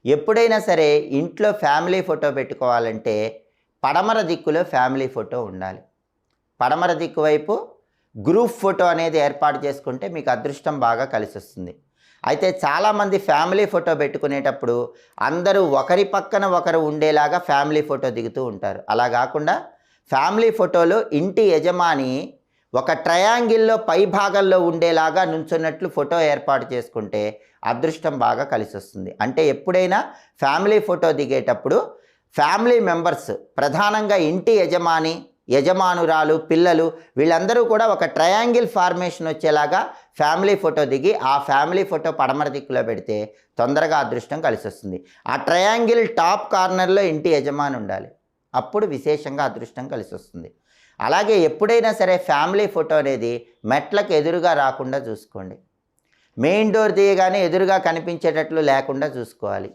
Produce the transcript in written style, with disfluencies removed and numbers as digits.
ఎప్పుడైనా సరే ఇంట్లో ఫ్యామిలీ ఫోటో పెట్టుకోవాలంటే పడమర దిక్కులో ఫ్యామిలీ ఫోటో ఉండాలి. పడమర దిక్కు వైపు గ్రూప్ ఫోటో అనేది ఏర్పాటు చేసుకుంటే మీకు అదృష్టం బాగా కలిసొస్తుంది. అయితే చాలామంది ఫ్యామిలీ ఫోటో పెట్టుకునేటప్పుడు అందరూ ఒకరి పక్కన ఒకరు ఉండేలాగా ఫ్యామిలీ ఫోటో దిగుతూ ఉంటారు. అలా కాకుండా ఫ్యామిలీ ఫోటోలో ఇంటి యజమాని ఒక ట్రయాంగిల్లో పై భాగంలో ఉండేలాగా నుంచున్నట్లు ఫోటో ఏర్పాటు చేసుకుంటే అదృష్టం బాగా కలిసొస్తుంది. అంటే ఎప్పుడైనా ఫ్యామిలీ ఫోటో దిగేటప్పుడు ఫ్యామిలీ మెంబర్స్, ప్రధానంగా ఇంటి యజమాని, యజమానురాలు, పిల్లలు వీళ్ళందరూ కూడా ఒక ట్రయాంగిల్ ఫార్మేషన్ వచ్చేలాగా ఫ్యామిలీ ఫోటో దిగి ఆ ఫ్యామిలీ ఫోటో పడమర దిక్కులో పెడితే తొందరగా అదృష్టం కలిసి వస్తుంది. ఆ ట్రయాంగిల్ టాప్ కార్నర్లో ఇంటి యజమాని ఉండాలి. అప్పుడు విశేషంగా అదృష్టం కలిసి వస్తుంది. అలాగే ఎప్పుడైనా సరే ఫ్యామిలీ ఫోటో అనేది మెట్లకు ఎదురుగా రాకుండా చూసుకోండి. మెయిన్ డోర్ తీయగానే ఎదురుగా కనిపించేటట్లు లేకుండా చూసుకోవాలి.